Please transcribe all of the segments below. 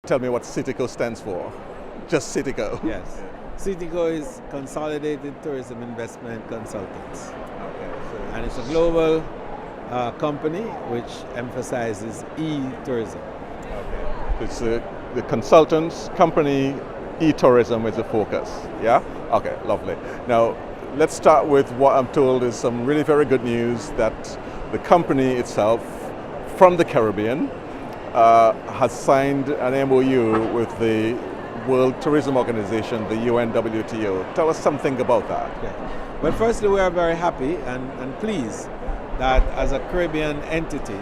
Tell me what CITICO stands for. Just CITICO. Yes. CTICo is Consolidated Tourism Investment Consultants. Okay. And it's a global company which emphasizes e-tourism. Okay. It's the consultants company, e-tourism is the focus. Yeah? Okay, lovely. Now, let's start with what I'm told is some really very good news that the company itself from the Caribbean has signed an MOU with the World Tourism Organization, the UNWTO. Tell us something about that. Okay. Well, firstly, we are very happy and pleased that as a Caribbean entity,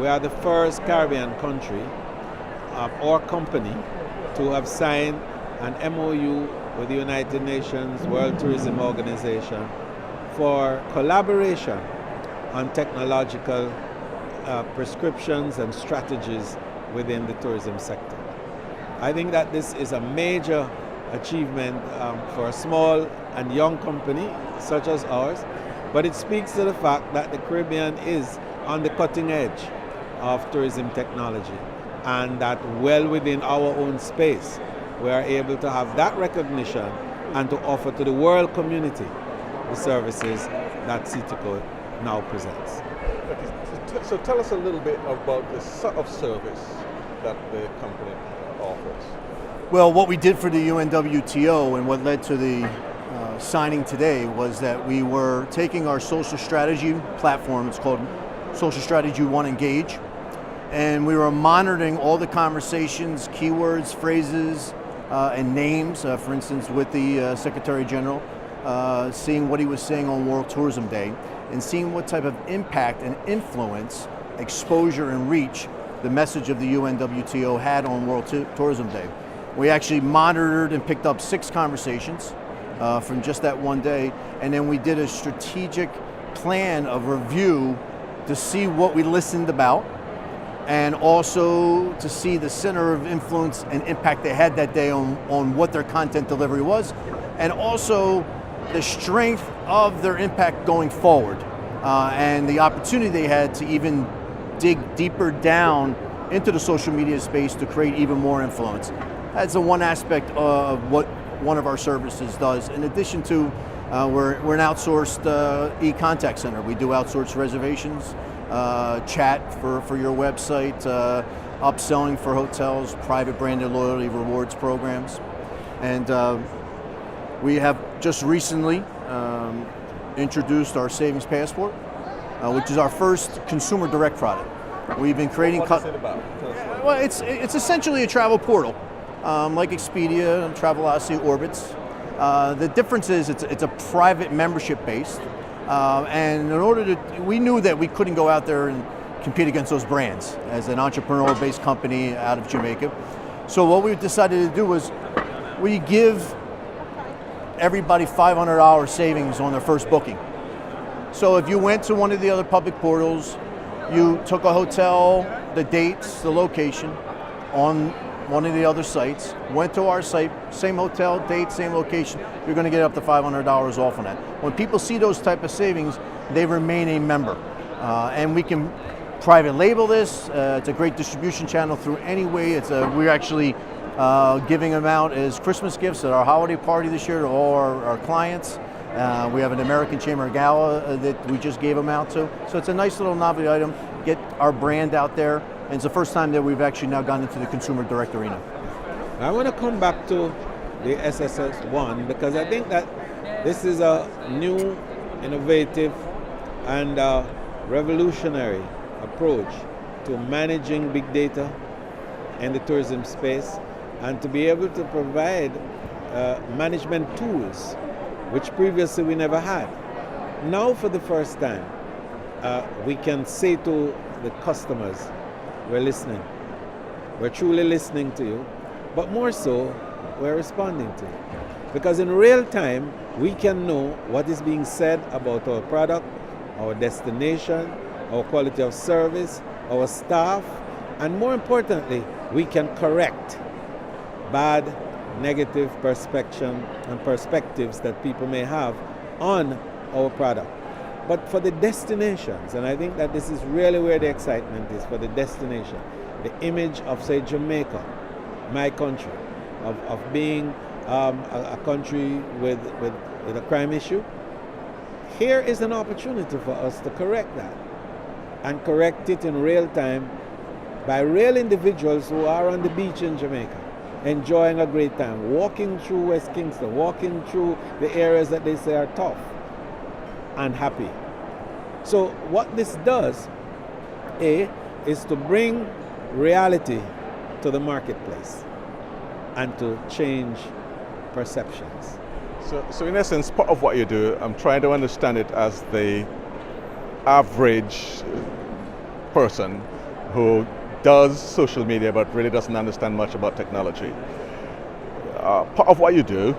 we are the first Caribbean country or company to have signed an MOU with the United Nations World Tourism Organization for collaboration on technological prescriptions and strategies within the tourism sector. I think that this is a major achievement for a small and young company such as ours, but it speaks to the fact that the Caribbean is on the cutting edge of tourism technology, and that well within our own space we are able to have that recognition and to offer to the world community the services that CITICO now presents. So tell us a little bit about the sort of service that the company offers. Well, what we did for the UNWTO and what led to the signing today was that we were taking our social strategy platform, it's called Social Strategy One Engage, and we were monitoring all the conversations, keywords, phrases, and names, for instance, with the Secretary General, seeing what he was saying on World Tourism Day, and seeing what type of impact and influence, exposure and reach the message of the UNWTO had on World Tourism Day. We actually monitored and picked up 6 conversations from just that one day, and then we did a strategic plan of review to see what we listened about, and also to see the center of influence and impact they had that day on what their content delivery was, and also the strength of their impact going forward, and the opportunity they had to even dig deeper down into the social media space to create even more influence. That's the one aspect of what one of our services does. In addition to, we're an outsourced e-contact center. We do outsourced reservations, chat for your website, upselling for hotels, private branded loyalty rewards programs. And we have just recently introduced our Savings Passport, which is our first consumer direct product. We've been creating. What is it about? Well, it's essentially a travel portal, like Expedia, Travelocity, Orbitz. The difference is it's a private membership based, and in order to, we knew that we couldn't go out there and compete against those brands as an entrepreneurial based company out of Jamaica. So what we decided to do was we give everybody $500 savings on their first booking. So if you went to one of the other public portals, you took a hotel, the dates, the location on one of the other sites, went to our site, same hotel, date, same location, you're going to get up to $500 off on that. When people see those type of savings, they remain a member. And we can private label this. It's a great distribution channel through any way. We're actually giving them out as Christmas gifts at our holiday party this year to all our clients. We have an American Chamber Gala that we just gave them out to. So it's a nice little novelty item, get our brand out there, and it's the first time that we've actually now gone into the consumer direct arena. I want to come back to the SSS1 because I think that this is a new, innovative, and revolutionary approach to managing big data in the tourism space, and to be able to provide management tools which previously we never had. Now for the first time, we can say to the customers, we're listening. We're truly listening to you, but more so, we're responding to you. Because in real time, we can know what is being said about our product, our destination, our quality of service, our staff, and more importantly, we can correct bad, negative perception and perspectives that people may have on our product. But for the destinations, and I think that this is really where the excitement is for the destination, the image of, say, Jamaica my country, of being a country with a crime issue. Here is an opportunity for us to correct that, and correct it in real time by real individuals who are on the beach in Jamaica, enjoying a great time, walking through West Kingston, walking through the areas that they say are tough, and happy. So what this does, is to bring reality to the marketplace and to change perceptions. So in essence, part of what you do, I'm trying to understand it as the average person who does social media but really doesn't understand much about technology. Part of what you do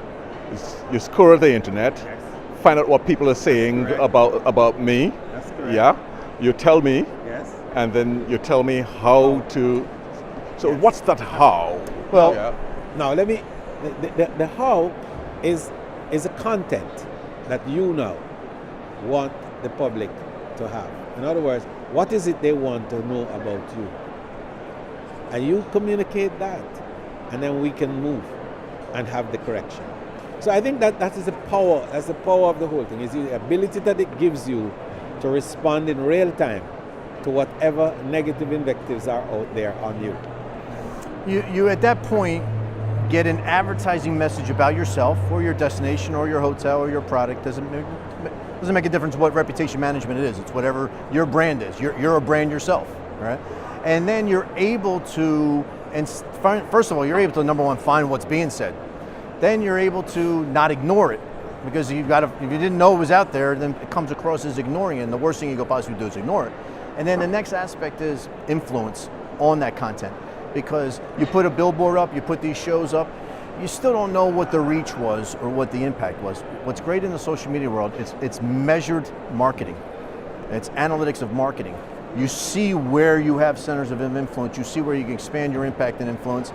is you scour the internet, find out what people are saying about me. That's correct. Yeah, you tell me, Yes. and then you tell me how to. So what's that how? Well, Yeah. Now let me. The how is a content that you now want the public to have. In other words, what is it they want to know about you? And you communicate that, and then we can move and have the correction. So I think that is the power. That's the power of the whole thing. Is the ability that it gives you to respond in real time to whatever negative invectives are out there on you. You at that point get an advertising message about yourself or your destination or your hotel or your product. Doesn't make a difference what reputation management it is. It's whatever your brand is. You're a brand yourself, right? And then you're able to, first of all, you're able to, number one, find what's being said. Then you're able to not ignore it, because if you didn't know it was out there, then it comes across as ignoring it, and the worst thing you could possibly do is ignore it. And then the next aspect is influence on that content, because you put a billboard up, you put these shows up, you still don't know what the reach was or what the impact was. What's great in the social media world, it's measured marketing. It's analytics of marketing. You see where you have centers of influence, you see where you can expand your impact and influence,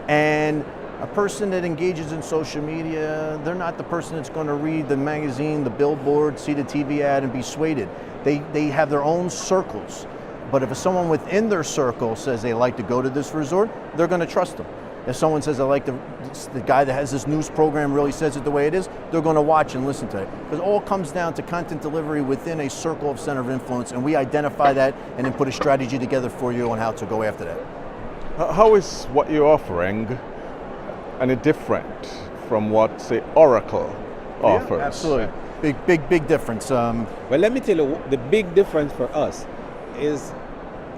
and a person that engages in social media, they're not the person that's going to read the magazine, the billboard, see the TV ad and be swayed. They have their own circles. But if someone within their circle says they like to go to this resort, they're going to trust them. If someone says I like the guy that has this news program really says it the way it is, they're going to watch and listen to it. Because it all comes down to content delivery within a circle of center of influence, and we identify that and then put a strategy together for you on how to go after that. How is what you're offering any different from what, say, Oracle offers? Yeah, absolutely. Big difference. Well, let me tell you, the big difference for us is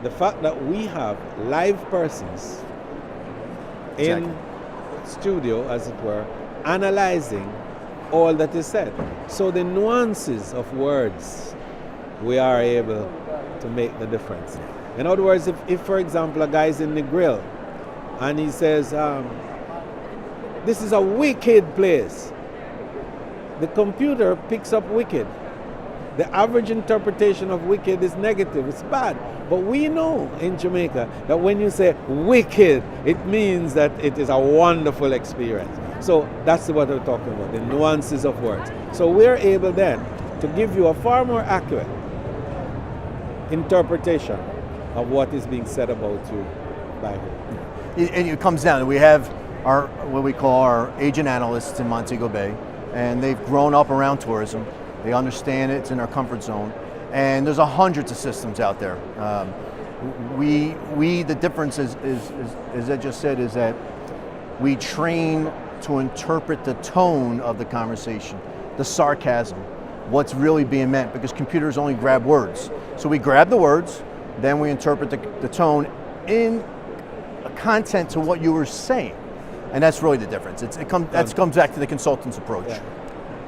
the fact that we have live persons in studio, as it were, analyzing all that is said. So the nuances of words, we are able to make the difference. In other words, if for example, a guy's in the grill and he says, this is a wicked place, the computer picks up wicked. The average interpretation of wicked is negative, it's bad. But we know in Jamaica that when you say wicked, it means that it is a wonderful experience. So that's what we're talking about, the nuances of words. So we're able then to give you a far more accurate interpretation of what is being said about you by who. And it comes down, we have our, what we call our agent analysts in Montego Bay, and they've grown up around tourism. They understand it, it's in their comfort zone. And there's hundreds of systems out there. The difference is, as I just said, is that we train to interpret the tone of the conversation, the sarcasm, what's really being meant, because computers only grab words. So we grab the words, then we interpret the tone in a content to what you were saying. And that's really the difference. That comes back to the consultant's approach. Yeah.